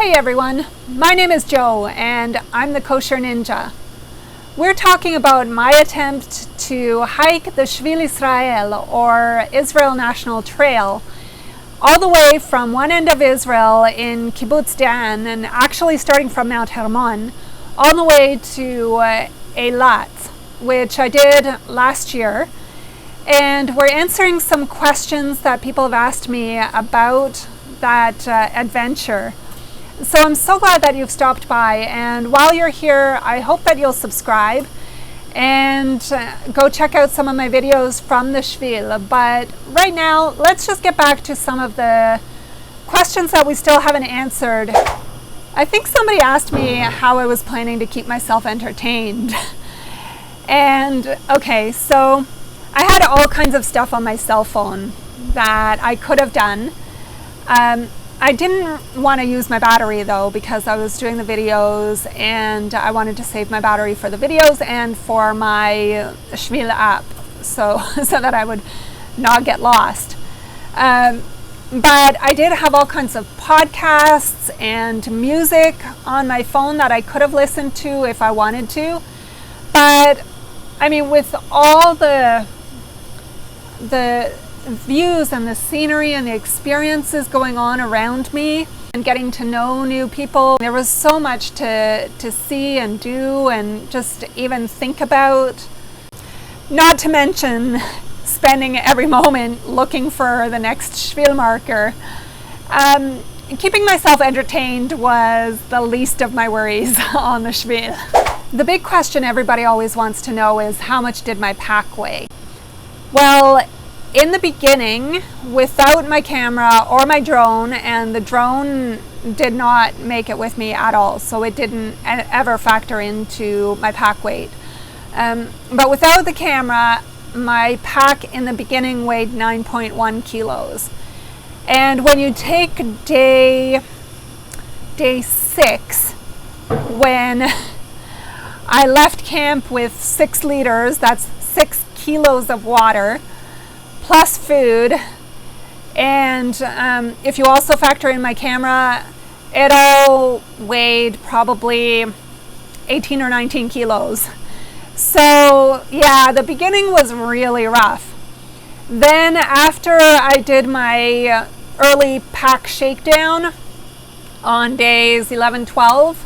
Hey everyone, my name is Joe and I'm the Kosher Ninja. We're talking about my attempt to hike the Shvil Israel or Israel National Trail all the way from one end of Israel in Kibbutz Dan and actually starting from Mount Hermon all the way to Eilat, which I did last year. And we're answering some questions that people have asked me about that adventure. So I'm so glad that you've stopped by, and while you're here, I hope that you'll subscribe and go check out some of my videos from the Shvil. But right now, let's just get back to some of the questions that we still haven't answered. I think somebody asked me how I was planning to keep myself entertained. And okay, so I had all kinds of stuff on my cell phone that I could have done. I didn't want to use my battery though, because I was doing the videos and I wanted to save my battery for the videos and for my Shvil app, so that I would not get lost. But I did have all kinds of podcasts and music on my phone that I could have listened to if I wanted to. But I mean, with all the views and the scenery and the experiences going on around me and getting to know new people, there was so much to see and do and just even think about, not to mention spending every moment looking for the next Shvil marker. Keeping myself entertained was the least of my worries on the Shvil. The big question everybody always wants to know is, how much did my pack weigh? Well, in the beginning, without my camera or my drone, and the drone did not make it with me at all, so it didn't ever factor into my pack weight. But without the camera, my pack in the beginning weighed 9.1 kilos. And when you take day 6, when I left camp with 6 liters, that's 6 kilos of water, plus food, and if you also factor in my camera, it all weighed probably 18 or 19 kilos. So yeah, the beginning was really rough. Then after I did my early pack shakedown on days 11, 12,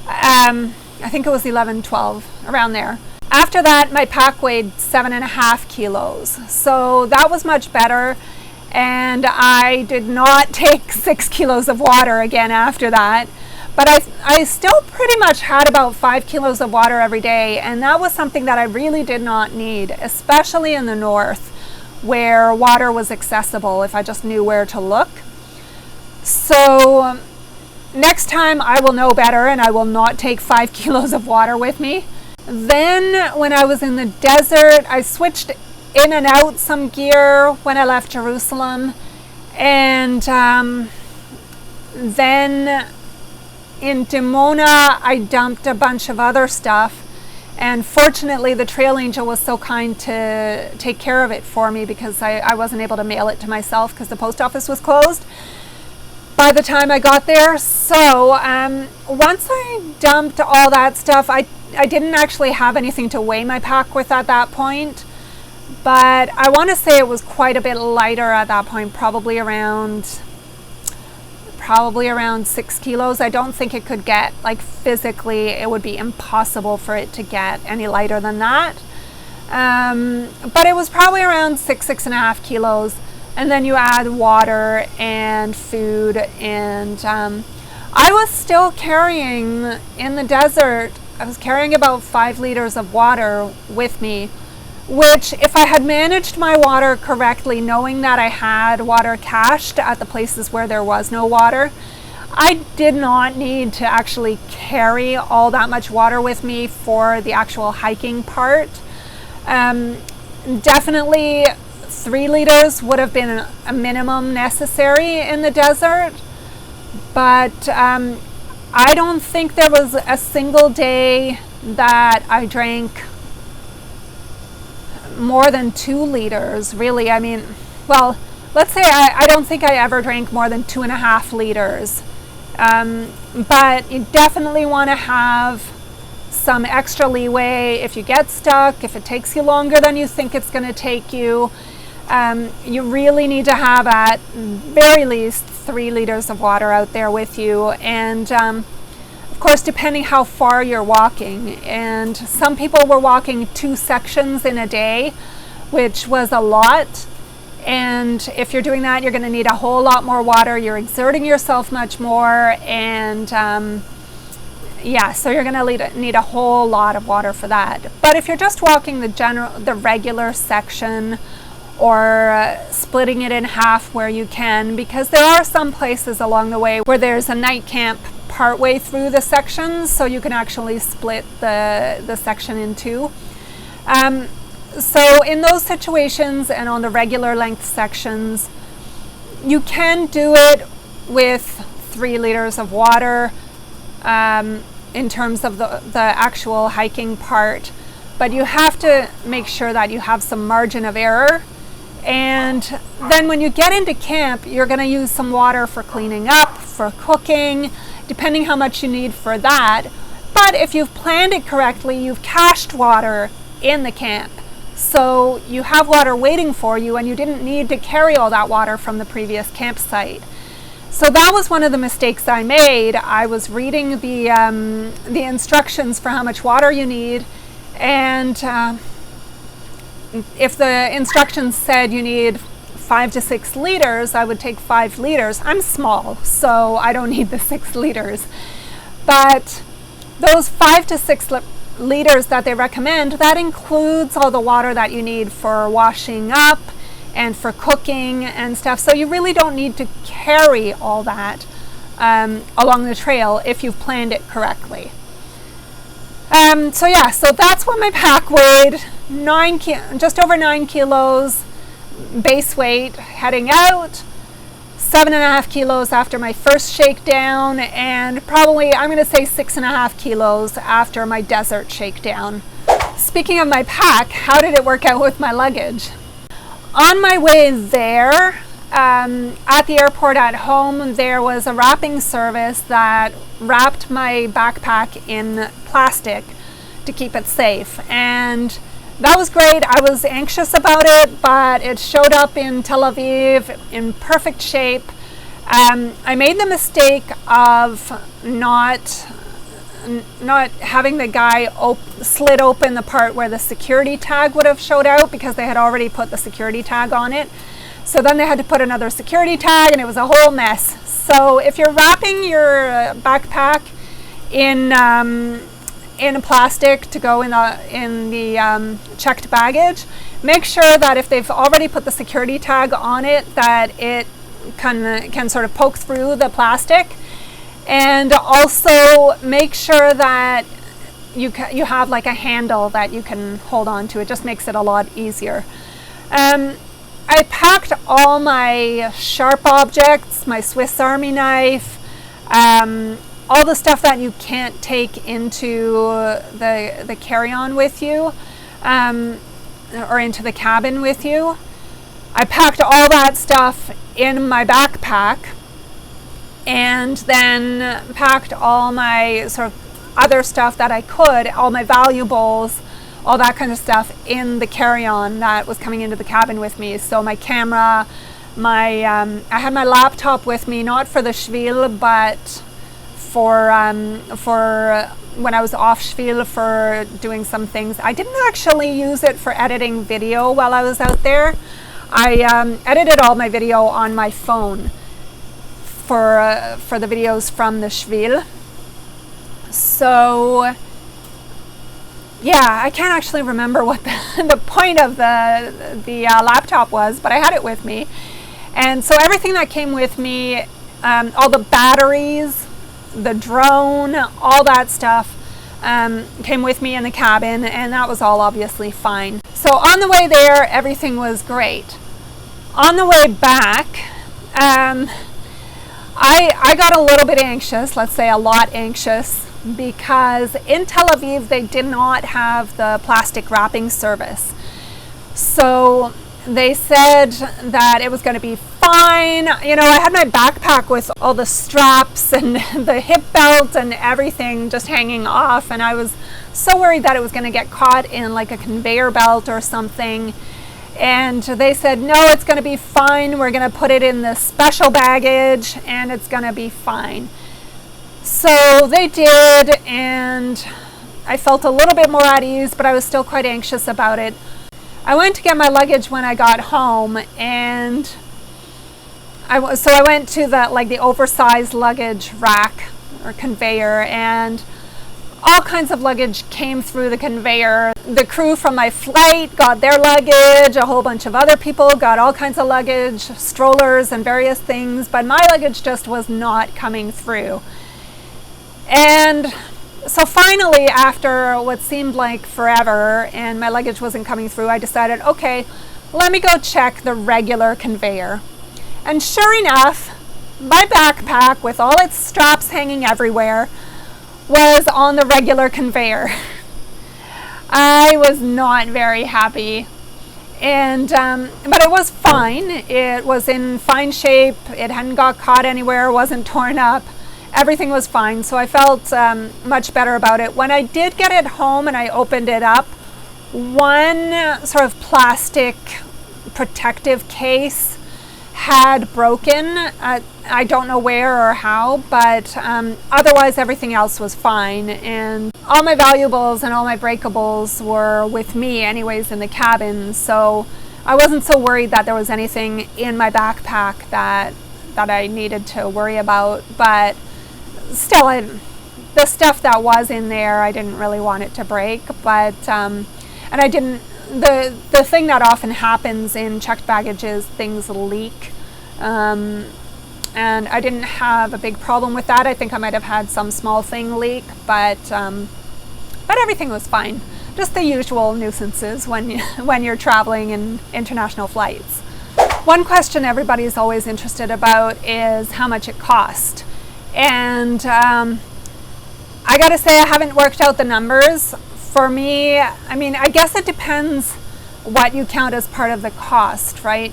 I think it was 11, 12, around there. After that, my pack weighed 7.5 kilos. So that was much better. And I did not take 6 kilos of water again after that. But I still pretty much had about 5 kilos of water every day. And that was something that I really did not need, especially in the north, where water was accessible if I just knew where to look. So next time I will know better and I will not take 5 kilos of water with me. Then when I was in the desert, I switched in and out some gear when I left Jerusalem. And then in Dimona, I dumped a bunch of other stuff. And fortunately, the trail angel was so kind to take care of it for me, because I wasn't able to mail it to myself because the post office was closed by the time I got there. So once I dumped all that stuff, I didn't actually have anything to weigh my pack with at that point, but I want to say it was quite a bit lighter at that point, probably around 6 kilos. I don't think it could get, like, physically, it would be impossible for it to get any lighter than that. But it was probably around 6.5 kilos. And then you add water and food, and I was still carrying, in the desert, I was carrying about 5 liters of water with me, which, if I had managed my water correctly, knowing that I had water cached at the places where there was no water, I did not need to actually carry all that much water with me for the actual hiking part. Definitely 3 liters would have been a minimum necessary in the desert, but I don't think there was a single day that I drank more than 2 liters, really. I mean, well, let's say I don't think I ever drank more than 2.5 liters But you definitely want to have some extra leeway if you get stuck, if it takes you longer than you think it's going to take you. You really need to have at very least 3 liters of water out there with you, and of course depending how far you're walking. And some people were walking 2 sections in a day, which was a lot. And if you're doing that, you're going to need a whole lot more water. You're exerting yourself much more, and so you're going to need a whole lot of water for that. But if you're just walking the regular section, or splitting it in half where you can, because there are some places along the way where there's a night camp partway through the sections, so you can actually split the section in 2. So in those situations and on the regular length sections, you can do it with 3 liters of water in terms of the actual hiking part, but you have to make sure that you have some margin of error. And then when you get into camp, you're going to use some water for cleaning up, for cooking, depending how much you need for that. But if you've planned it correctly, you've cached water in the camp. So you have water waiting for you, and you didn't need to carry all that water from the previous campsite. So that was one of the mistakes I made. I was reading the instructions for how much water you need, and if the instructions said you need 5 to 6 liters, I would take 5 liters. I'm small, so I don't need the 6 liters. But those 5 to 6 liters that they recommend, that includes all the water that you need for washing up and for cooking and stuff. So you really don't need to carry all that along the trail if you've planned it correctly. So that's what my pack weighed. Just over 9 kilos base weight heading out, 7.5 kilos after my first shakedown, and probably, I'm going to say 6.5 kilos after my desert shakedown. Speaking of my pack, how did it work out with my luggage? On my way there, at the airport at home, there was a wrapping service that wrapped my backpack in plastic to keep it safe, and that was great. I was anxious about it, but it showed up in Tel Aviv in perfect shape. I made the mistake of not having the guy slit open the part where the security tag would have showed out, because they had already put the security tag on it. So then they had to put another security tag, and it was a whole mess. So if you're wrapping your backpack in plastic to go in the checked baggage, make sure that if they've already put the security tag on it, that it can sort of poke through the plastic. And also make sure that you have like a handle that you can hold on to. It just makes it a lot easier. I packed all my sharp objects, my Swiss Army knife, all the stuff that you can't take into the carry-on with you, or into the cabin with you. I packed all that stuff in my backpack, and then packed all my sort of other stuff that I could, all my valuables, all that kind of stuff in the carry-on that was coming into the cabin with me. So my camera, I had my laptop with me, not for the Shvil, but for when I was off Shvil for doing some things. I didn't actually use it for editing video while I was out there. I edited all my video on my phone for the videos from the Shvil. So yeah, I can't actually remember what the point of the laptop was, but I had it with me. And so everything that came with me, all the batteries, the drone, all that stuff came with me in the cabin, and that was all obviously fine. So on the way there, everything was great. On the way back, I got a little bit anxious, let's say a lot anxious, because in Tel Aviv they did not have the plastic wrapping service. So they said that it was going to be fine. You know, I had my backpack with all the straps and the hip belt and everything just hanging off, and I was so worried that it was going to get caught in like a conveyor belt or something. And they said, no, it's going to be fine. We're going to put it in the special baggage and it's going to be fine. So they did, and I felt a little bit more at ease, but I was still quite anxious about it. I went to get my luggage when I got home, and I went to the oversized luggage rack or conveyor, and all kinds of luggage came through the conveyor. The crew from my flight got their luggage, a whole bunch of other people got all kinds of luggage, strollers and various things, but my luggage just was not coming through. And so finally, after what seemed like forever and my luggage wasn't coming through, I decided, okay, let me go check the regular conveyor. And sure enough, my backpack with all its straps hanging everywhere was on the regular conveyor. I was not very happy, but it was fine. It was in fine shape. It hadn't got caught anywhere, wasn't torn up. Everything was fine, so I felt much better about it. When I did get it home and I opened it up, one sort of plastic protective case had broken. I don't know where or how, but otherwise everything else was fine. And all my valuables and all my breakables were with me anyways in the cabin, so I wasn't so worried that there was anything in my backpack that I needed to worry about. But still, the stuff that was in there, I didn't really want it to break. But and I didn't. The thing that often happens in checked baggage is things leak, and I didn't have a big problem with that. I think I might have had some small thing leak, but everything was fine. Just the usual nuisances when you're traveling in international flights. One question everybody's always interested about is how much it cost. And I gotta say, I haven't worked out the numbers. For me, I mean, I guess it depends what you count as part of the cost, right?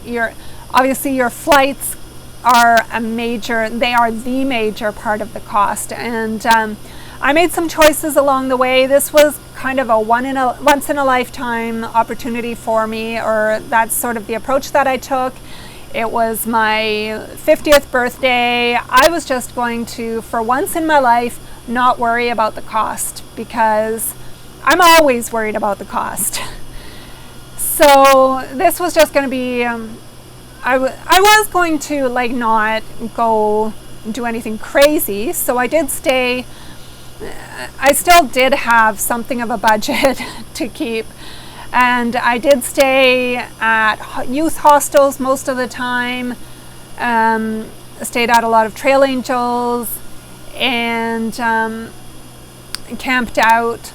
Obviously your flights are the major part of the cost. And I made some choices along the way. This was kind of a once in a lifetime opportunity for me, or that's sort of the approach that I took. It was my 50th birthday. I was just going to, for once in my life, not worry about the cost, because I'm always worried about the cost. So this was just going to be, I was going to not go do anything crazy. So I did stay, I still did have something of a budget to keep. And I did stay at youth hostels most of the time, stayed at a lot of Trail Angels, and camped out.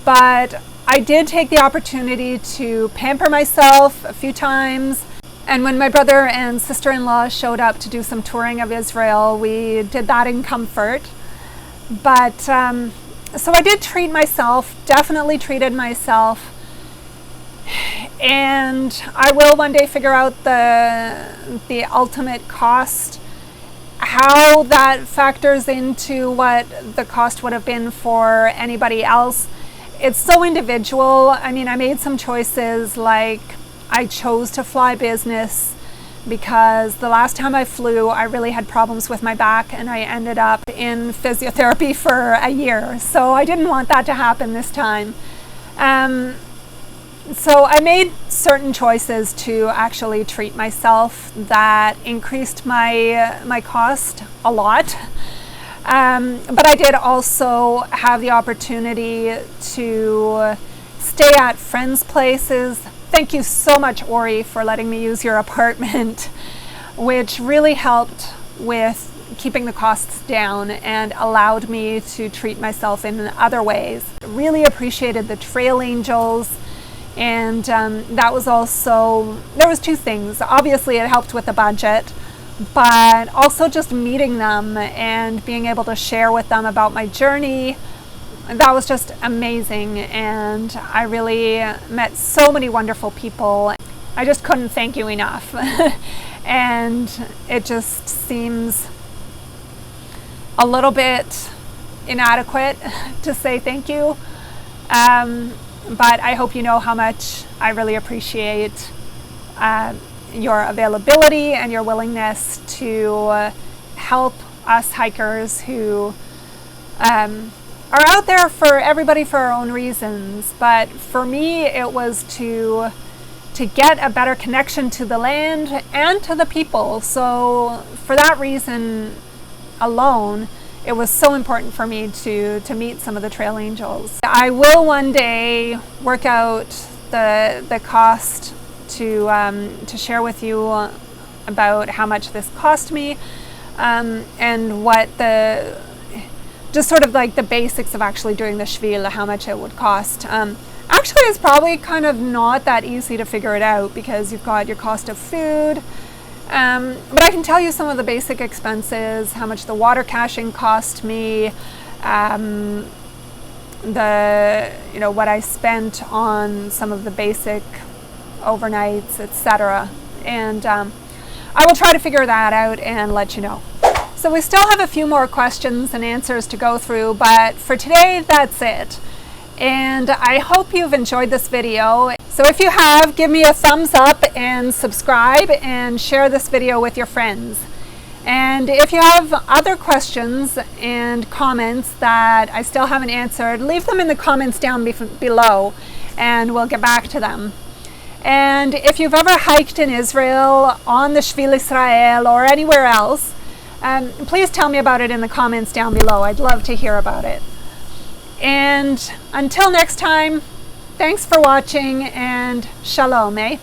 But I did take the opportunity to pamper myself a few times. And when my brother and sister-in-law showed up to do some touring of Israel, we did that in comfort. But so I did treat myself, definitely treated myself. And I will one day figure out the ultimate cost, how that factors into what the cost would have been for anybody else. It's so individual. I mean, I made some choices, like I chose to fly business because the last time I flew, I really had problems with my back and I ended up in physiotherapy for a year. So I didn't want that to happen this time. So I made certain choices to actually treat myself that increased my cost a lot. But I did also have the opportunity to stay at friends' places. Thank you so much, Ori, for letting me use your apartment, which really helped with keeping the costs down and allowed me to treat myself in other ways. Really appreciated the Trail Angels. And that was also, there was two things. Obviously it helped with the budget, but also just meeting them and being able to share with them about my journey. That was just amazing. And I really met so many wonderful people. I just couldn't thank you enough. And it just seems a little bit inadequate to say thank you. But I hope you know how much I really appreciate your availability and your willingness to help us hikers who are out there for everybody for our own reasons. But for me, it was to get a better connection to the land and to the people. So for that reason alone, it was so important for me to meet some of the trail angels. I will one day work out the cost to share with you about how much this cost me, and what just sort of like the basics of actually doing the Shvil, how much it would cost. Actually, it's probably kind of not that easy to figure it out, because you've got your cost of food, but I can tell you some of the basic expenses, how much the water caching cost me, what I spent on some of the basic overnights, etc. And I will try to figure that out and let you know. So we still have a few more questions and answers to go through, but for today, that's it. And I hope you've enjoyed this video. So if you have, give me a thumbs up and subscribe and share this video with your friends. And if you have other questions and comments that I still haven't answered, leave them in the comments down below and we'll get back to them. And if you've ever hiked in Israel, on the Shvil Israel or anywhere else, please tell me about it in the comments down below. I'd love to hear about it. And until next time, thanks for watching, and shalom, eh?